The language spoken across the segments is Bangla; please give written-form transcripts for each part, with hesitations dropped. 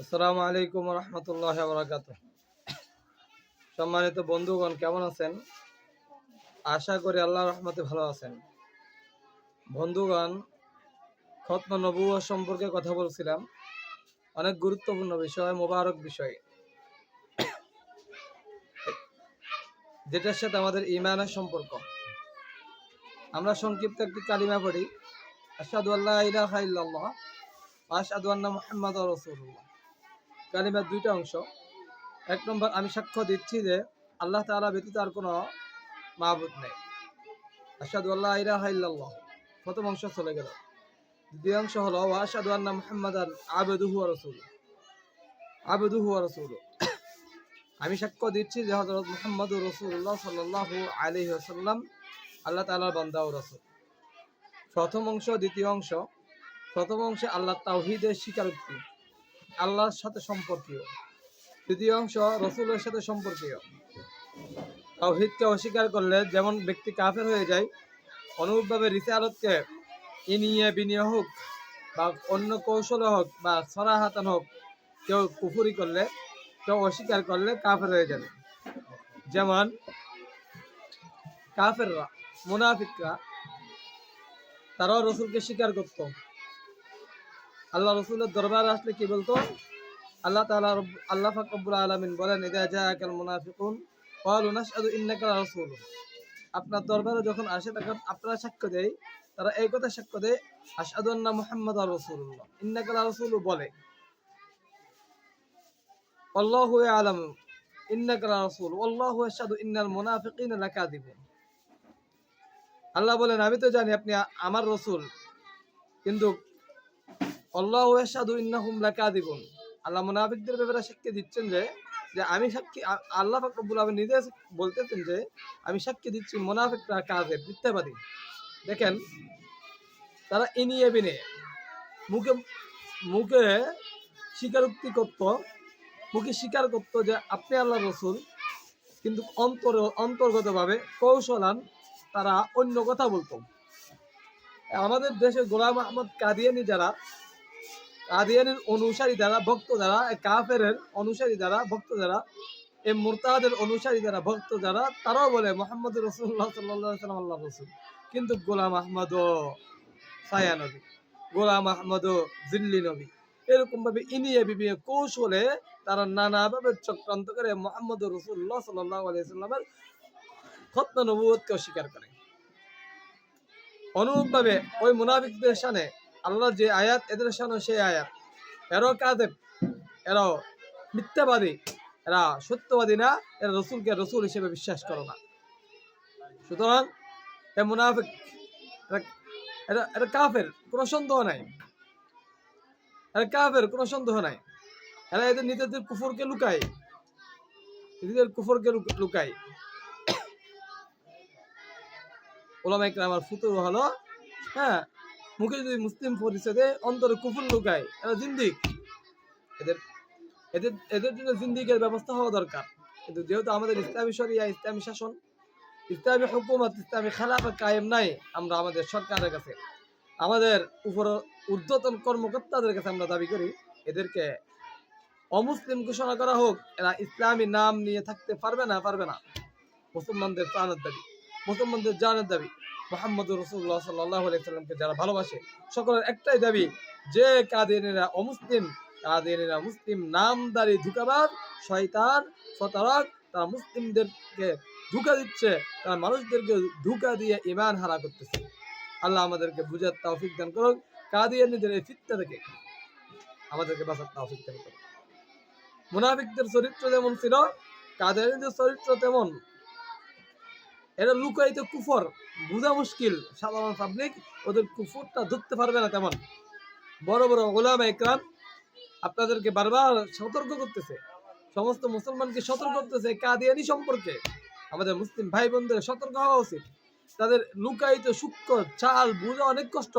আসসালামু আলাইকুম রহমতুল্লাহ বারাকাতুহ। সম্মানিত বন্ধুগণ, কেমন আছেন? আশা করি আল্লাহর রহমতে ভালো আছেন। বন্ধুগণ, খতম নবুয়ত সম্পর্কে কথা বলছিলাম। অনেক গুরুত্বপূর্ণ বিষয়, মোবারক বিষয়, যেটার সাথে আমাদের ঈমানের সম্পর্ক। আমরা সংক্ষিপ্ত একটি কালিমা পড়ি, আশহাদু আল্লা ইলাহা ইল্লাল্লাহ ওয়া আশহাদু আন্না মুহাম্মাদার রাসূলুল্লাহ। কালিমার দুইটা অংশ। এক নম্বর, আমি সাক্ষ্য দিচ্ছি যে আল্লাহ তাআলা ব্যতীত আর কোনো মাবুদ নেই। আশহাদু আল্লা ইলাহা ইল্লাল্লাহ, প্রথম অংশ চলে গেল। দ্বিতীয় অংশ হলো ওয়া আশহাদু আন্না মুহাম্মাদান আবদুহু ওয়া রাসূলুহু। আবদুহু ওয়া রাসূলুহু, আমি সাক্ষ্য দিচ্ছি যে হযরত মুহাম্মদুর রাসূলুল্লাহ সাল্লাল্লাহু আলাইহি ওয়াসাল্লাম আল্লাহ তাআলার বান্দা ও রাসূল। প্রথম অংশ, দ্বিতীয় অংশ। প্রথম অংশে আল্লাহ তাওহীদের স্বীকারোক্তি, আল্লাহর সাথে সম্পর্কীয়। দ্বিতীয় অংশ রাসূলের সাথে সম্পর্কীয়। তাওহীদকে অস্বীকার করলে যেমন ব্যক্তি কাফের হয়ে যায়, অনুরূপভাবে রিসালাতকে ইনিয়ে বিনিয়ে হোক বা অন্য কৌশলে হোক বা সরাহাতান হোক, কেউ কুফরি করলে, কেউ অস্বীকার করলে কাফের হয়ে যাবে। যেমন কাফেররা, মুনাফিকরা, তারাও রসুলকে স্বীকার করত। আল্লাহ রসুলের দরবারে আসলে কি বলতো? আল্লাহ পাক রব্বুল আলামিন বলেন, ইযা জাআকাল মুনাফিকুন ক্বালু নাশহাদু ইন্নাকা রাসূল। আপনার দরবারে যখন আসে তখন আপনারা সাক্ষ্য দেয়, তারা এই কথা সাক্ষ্য দেয়, আশহাদু আন্না মুহাম্মাদার রাসূলুল্লাহ, ইন্নাকা রাসূল বলে। আল্লাহু ইয়ালামু ইন্নাকা রাসূল ওয়াল্লাহু ইয়াশহাদু ইন্নাল মুনাফিকিনা লাকাযিবুন। আল্লাহ বলেন, আমি তো জানি আপনি আমার রাসূল, কিন্তু আল্লাহু ইয়াশহাদু ইন্নাহুম লাকাযিবুন, আল্লাহ মুনাফিকদের ব্যাপারে সাক্ষী দিচ্ছেন যে আমি সাক্ষী, আল্লাহ পাক রব্বুল আলামিন নিজে বলতেছেন যে আমি সাক্ষী দিচ্ছি মুনাফিকরা কাযিব, মিথ্যাবাদী। দেখেন, তারা ইনিয়ে বিনিয়ে মুখে মুখে স্বীকারোক্তি করত, মুখে স্বীকার করত যে আপনি আল্লাহর রাসূল, কিন্তু অন্তর্গতভাবে কৌশলান তারা অন্য কথা বলতো। আমাদের দেশে গোলাম আহমদ কাদিয়ানি যারা, কাদিয়ানির অনুসারী যারা, ভক্ত যারা, কাফের অনুসারী যারা, ভক্ত যারা, এই মুরতাদের অনুসারী যারা, ভক্ত যারা, তারাও বলে মুহাম্মদুর রাসূলুল্লাহ সাল্লাল্লাহু আলাইহি ওয়াসাল্লাম আল্লাহর রাসূল, কিন্তু গোলাম আহমদও ছায়া নবী, গোলাম আহমদও জিল্লি নবী। এরকম ভাবে ইনিয়ে বিবিয়ে কৌশলে তারা নানাভাবে চক্রান্ত করে মুহাম্মদুর রাসূলুল্লাহ সাল্লাল্লাহু আলাইহি ওয়াসাল্লামের খতম নবুয়তকে অস্বীকার করে। অনুরূপভাবে ওই মুনাফিকদের শানে আল্লাহর যে আয়াত, এদের শানে সেই আয়াত। এরাও কাযিব, এরাও মিথ্যাবাদী, এরা সত্যবাদী না, এরা রসুলকে রসুল হিসেবে বিশ্বাস করে না। সুতরাং এ মুনাফিক, এরা কাফের, কোনো সন্দেহ নাই। এরা কাফের, কোনো সন্দেহ নাই। এরা এদের নিজেদের কুফরকে লুকায়, নিজেদের কুফরকে লুকায়। ওলামায়ে কেরামের ফুতুর হলো, হ্যাঁ, মুখে যদি মুসলিম পরিচয় দেয়, অন্তরে কুফর লুকায়, এরা জিন্দিক। এদের এদের এদের জন্য জিন্দিগের ব্যবস্থা হওয়া দরকার। কিন্তু যেহেতু আমাদের ইসলামী শরিয়া, ইসলামী শাসন, ইসলামী হুকুমত, ইসলামী খেলাফত কায়েম নাই, আমরা আমাদের সরকারের কাছে, আমাদের উপর ঊর্ধ্বতন কর্মকর্তাদের কাছে আমরা দাবি করি এদেরকে অমুসলিম ঘোষণা করা হোক। এরা ইসলামী নাম নিয়ে থাকতে পারবে না, পারবে না। মুসলমানদের প্রাণের দাবি, মুসলমানদের জানের দাবি, মুহাম্মদুর রাসূলুল্লাহ সাল্লাল্লাহু আলাইহি ওয়াসাল্লামকে যারা ভালোবাসে, সকলের একটাই দাবি যে কাদিয়ানীরা অমুসলিম, কাদিয়ানীরা মুসলিম নামদারি ধোঁকাবাজ, শয়তান, প্রতারক, তারা মুসলিমদেরকে ধোঁকা দিচ্ছে, তারা মানুষদেরকে ধোঁকা দিয়ে ঈমান হারা করতেছে। আল্লাহ আমাদেরকে বুঝার তৌফিক দান করুন। কাদিয়ানীদের এই ফিতনা থেকে আমাদেরকে বাঁচার তৌফিক দান করুন। মুনাফিকদের চরিত্র যেমন ছিল, কাদিয়ানীদের চরিত্র তেমন। এরা লুকায়িত কুফর, বোঝা মুশকিল, সাধারণ পাবলিক ওদের কুফরটা ধরতে পারবে না। তেমন বড় বড় উলামায়ে কেরাম আপনাদেরকে বারবার সতর্ক করতেছে, সমস্ত মুসলমানকে সতর্ক করতেছে কাদিয়ানী সম্পর্কে। আমাদের মুসলিম ভাই বোনদের সতর্ক হওয়া উচিত। তাদের লুকায়িত সূক্ষ্ম চাল বোঝা অনেক কষ্ট।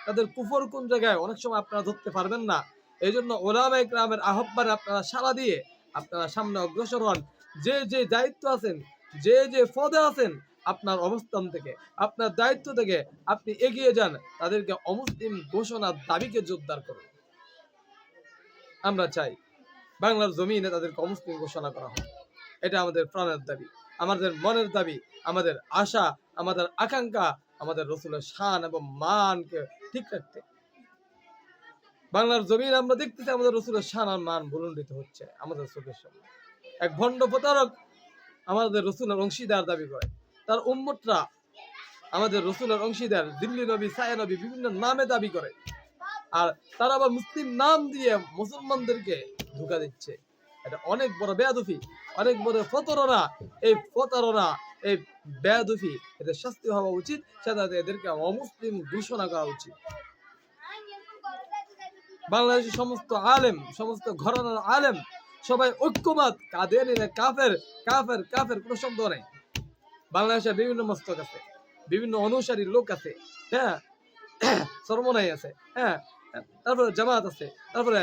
তাদের কুফর কোন জায়গায় অনেক সময় আপনারা ধরতে পারবেন না। এই জন্য উলামায়ে কেরামের আহ্বানে আপনারা সাড়া দিয়ে আপনারা সামনে অগ্রসর হন। যে যে দায়িত্ব আছেন, যে যে পদে আছেন, আপনার অবস্থান থেকে, আপনার দায়িত্ব থেকে আপনি এগিয়ে যান, তাদেরকে অমুসলিম ঘোষণার দাবিকে জোরদার করুন। আমরা চাই বাংলার জমিনে তাদেরকে অমুসলিম ঘোষণা করা হোক। এটা আমাদের প্রাণের দাবি, আমাদের মনের দাবি, আমাদের আশা, আমাদের আকাঙ্ক্ষা, আমাদের রসুলের শান এবং মানকে ঠিক রাখতে। বাংলার জমিন আমরা দেখতেছি আমাদের রসুলের শান আর মান ভুলণ্ডিত হচ্ছে আমাদের চোখের সামনে। এক ভণ্ড প্রতারক আমাদের রসুলের অংশীদার দাবি করে, তার উম্মতরা আমাদের রসুলের অংশীদার, দিল্লি নবী, সায়া নবী বিভিন্ন নামে দাবি করে, আর তারা আবার মুসলিম নাম দিয়ে মুসলমানদেরকে ধোঁকা দিচ্ছে। এটা অনেক বড় বেয়াদুফি, অনেক বড় প্রতারণা। এই প্রতারণা, এই বেয়াদুফি, এদের শাস্তি হওয়া উচিত, সাথে এদেরকে অমুসলিম ঘোষণা করা উচিত। বাংলাদেশের সমস্ত আলেম, সমস্ত ঘরানার আলেম সবাই ঐক্যমত, কাদিয়ানীরা কাফের, কাফের, কাফের, কোনো শব্দ নেই। বাংলাদেশের বিভিন্ন মস্তক আছে, বিভিন্ন অনুসারী লোক আছে, হ্যাঁ, সরমনাই আছে, হ্যাঁ, তারপরে জামাত আছে, তারপরে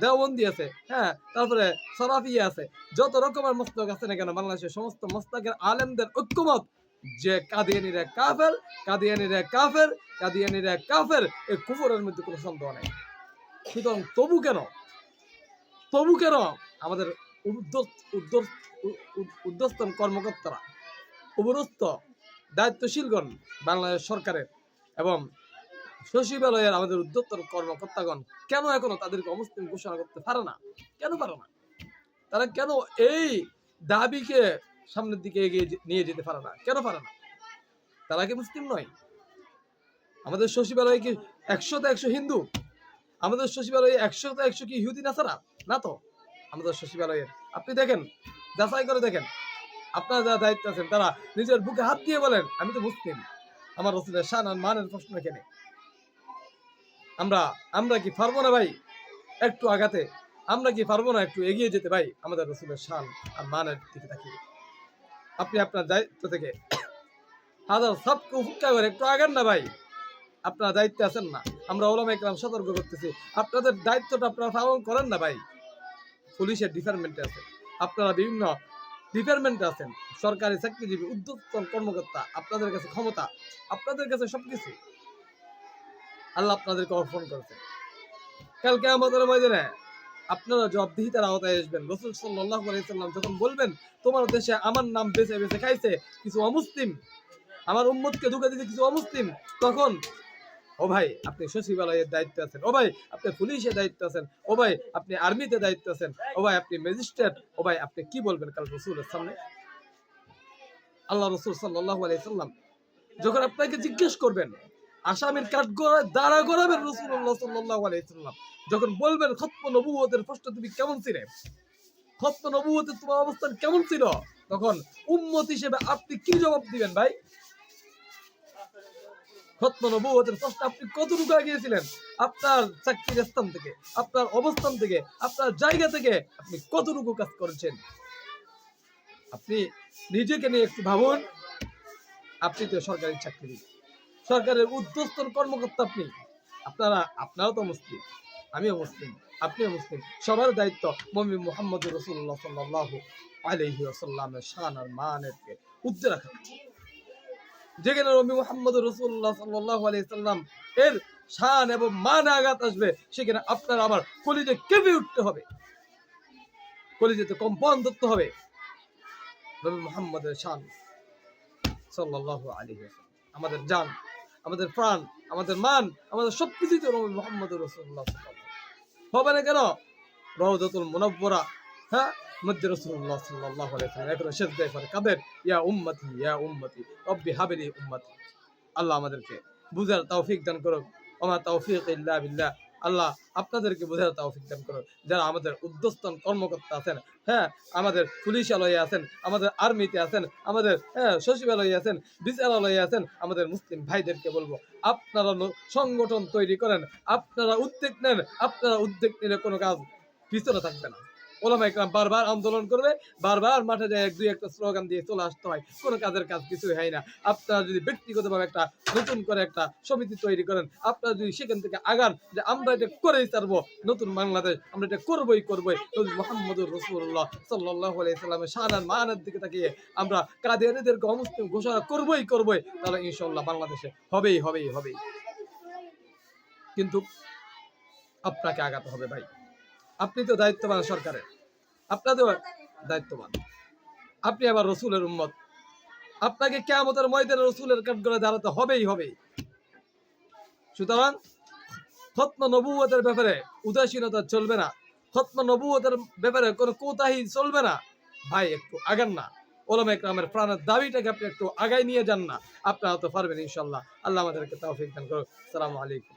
দেওবন্দি আছে, হ্যাঁ, তারপরে সরাফিয়া আছে, যত রকমের মস্তক আছে না কেন, বাংলাদেশের সমস্ত মস্তকের আলেমদের ঐক্যমত যে কাদিয়ানীরা কাফের, কাদিয়ানীরা কাফের, কাদিয়ানীরা কাফের, এই কুফরের মধ্যে কোনো সন্দেহ নেই। সুতরাং তবু কেন আমাদের উদ্যোস্তন কর্মকর্তারা, উপরস্থ দায়িত্বশীলগণ, বাংলাদেশ সরকারের এবং সচিবালয়ের আমাদের উদ্যোক্তর কর্মকর্তাগণ কেন এখনো তাদেরকে অমুসলিম ঘোষণা করতে পারে না? কেন পারে না? তারা কেন এই দাবিকে সামনের দিকে এগিয়ে নিয়ে যেতে পারে না? কেন পারে না? তারা কি মুসলিম নয়? আমাদের সচিবালয়ে কি 100% হিন্দু? আমাদের সচিবালয়ে 100% কি ইহুদি নাসারা? না তো। আমাদের সচিবালয়ের আপনি দেখেন, যাচাই করে দেখেন, আপনারা যারা দায়িত্ব আছেন তারা নিজের বুকে হাত দিয়ে বলেন আমি তো মুসলিম, আমার রসুলের শান আর মানের প্রশ্ন এখানে। আমরা কি পারবো না ভাই একটু আগাতে? আমরা কি পারবো না একটু এগিয়ে যেতে ভাই আমাদের রসুলের শান আর মানের দিকে তাকিয়ে? আপনি আপনার দায়িত্ব থেকে হাজার সবকে উপেক্ষা করে একটু আগান না ভাই, আপনারা দায়িত্বে আছেন না? আমরা ওলামা ইকরাম সতর্ক করতেছি, আপনাদের দায়িত্বটা আপনারা পালন করেন না ভাই। পুলিশের ডিপার্টমেন্টে আছেন, আপনারা বিভিন্ন ডিপার্টমেন্টে আছেন, সরকারি চাকরিজীবী, উদ্যোক্তন কর্মকর্তা, আপনাদের কাছে ক্ষমতা, আপনাদের কাছে সবকিছু আল্লাহ আপনাদেরকে অর্পণ করেছেন। কালকে আমাদের ময়দানে আপনারা জবাবদিহিতার আওতায় আসবেন। রাসূল সাল্লাল্লাহু আলাইহি সাল্লাম যখন বলবেন তোমার দেশে আমার নাম বেছে বেছে খাইছে কিছু অমুসলিম, আমার উম্মতকে ধোঁকা দিতে কিছু অমুসলিম, তখন ও ভাই আপনি সচিবালয়ের দায়িত্ব আছেন, ও ভাই আপনি পুলিশের দায়িত্ব আছেন, ও ভাই আপনি আর্মিতে দায়িত্ব আছেন, ও ভাই আপনি ম্যাজিস্ট্রেট, ও ভাই আপনি কি বলবেন কাল রাসূলের সামনে? আল্লাহ রাসূল সাল্লাল্লাহু আলাইহি সাল্লাম যখন আপনাকে জিজ্ঞেস করবেন, আসামির কাঠগড়ায় দাঁড়া করাবেন রাসূলুল্লাহ সাল্লাল্লাহু আলাইহি সাল্লাম, যখন বলবেন খতম নবুয়তের প্রশ্ন তুমি কেমন ছিলে, খতম নবুয়তের তোমার অবস্থান কেমন ছিল, তখন উম্মত হিসেবে আপনি কি জবাব দিবেন ভাই? খতম নবুয়তের প্রশ্ন আপনি কতটুকু এগিয়েছিলেন? আপনার চাকরির স্থান থেকে, আপনার অবস্থান থেকে, আপনার জায়গা থেকে আপনি কতটুকু কাজ করেছেন? আপনি নিজেকে নিয়ে একটু ভাবুন। আপনি তো সরকারি চাকরি, সরকারের ঊর্ধ্বতন কর্মকর্তা আপনি, আপনারাও তো মুসলিম, আমিও মুসলিম, আপনিও মুসলিম, সবার দায়িত্ব মুমিন মুহাম্মদুর রাসূলুল্লাহ সাল্লাল্লাহু আলাইহি ওয়াসাল্লামের শান আর মানকে উজ্জ্বল রাখা। যেখানে নবী মুহাম্মদুর রাসূলুল্লাহ সাল্লাল্লাহু আলাইহি সাল্লাম এর শান এবং মান আঘাত আসবে, সেখানে আপনার আমার কলিজা কেঁপে উঠতে হবে, কলিজাতে কম্পন ধরতে হবে। নবী মুহাম্মদের শান সাল্লাল্লাহু আলাইহি ওয়াসাল্লাম আমাদের জান, আমাদের প্রাণ, আমাদের মান, আমাদের সবকিছুই তো নবী মুহাম্মদুর রাসূলুল্লাহ সাল্লাল্লাহু আলাইহি ওয়াসাল্লাম। হবে না কেন? রওজাতুল মুনাওয়ারা, হ্যাঁ, মধ্যে রাসূলুল্লাহ সাল্লাল্লাহু আলাইহি ওয়াসাল্লাম এখন সেজদায় পড়ে কাঁদেন, ইয়া উম্মতি রব্বি হাবলি উম্মতি। আল্লাহ আমাদেরকে বুঝার তৌফিক দান করুক। ওমা তাওফীক ইল্লা বিল্লাহ। আল্লাহ আপনাদেরকে বোঝার তৌফিক দান করুন। যারা আমাদের ঊর্ধ্বতন কর্মকর্তা আছেন, হ্যাঁ, আমাদের পুলিশালয়ে আছেন, আমাদের আর্মিতে আছেন, আমাদের সচিবালয়ে আছেন, বিচারালয়ে আছেন, আমাদের মুসলিম ভাইদেরকে বলবো আপনারা সংগঠন তৈরি করেন, আপনারা উদ্যোগ নেন। আপনারা উদ্যোগ নিলে কোনো কাজ পিছনে থাকবে না। ওলামা ইকরাম বারবার আন্দোলন করবে, বারবার মাঠে যায় এক দুই একটা স্লোগান দিয়ে চলে আসতে হয়, কোনো কাজের কাজ কিছুই হয় না। আপনারা যদি ব্যক্তিগতভাবে একটা নতুন করে একটা সমিতি তৈরি করেন, আপনারা যদি সেখান থেকে আগান যে আমরা এটা করেই ছাড়বো, নতুন বাংলাদেশ আমরা এটা করবোই। নবী মুহাম্মদুর রাসূলুল্লাহ সাল্লাল্লাহু আলাইহি সাল্লামের শান আর মানের দিকে তাকিয়ে আমরা কাদিয়ানীদেরকে অমুসলিম ঘোষণা করবোই, তাহলে ইনশাআল্লাহ বাংলাদেশে হবেই। কিন্তু আপনাকে আগাতে হবে ভাই, আপনি তো দায়িত্ববান সরকারের, আপনাদের দায়িত্ববান, আপনি আবার রসুলের উম্মত, আপনাকে কিয়ামতের ময়দানে রসুলের কাঠগড়ায় দাঁড়াতে হবেই হবে। সুতরাং খতম নবুয়তের ব্যাপারে উদাসীনতা চলবে না, খতম নবুয়তের ব্যাপারে কোনো কোতাহি চলবে না। ভাই একটু আগান না, ওলামা ইকরামের প্রাণের দাবিটাকে আপনি একটু আগায় নিয়ে যান না, আপনারা তো পারবেন ইনশাল্লাহ। আল্লাহ আমাদেরকে তৌফিক দান করুন। আসসালামু আলাইকুম।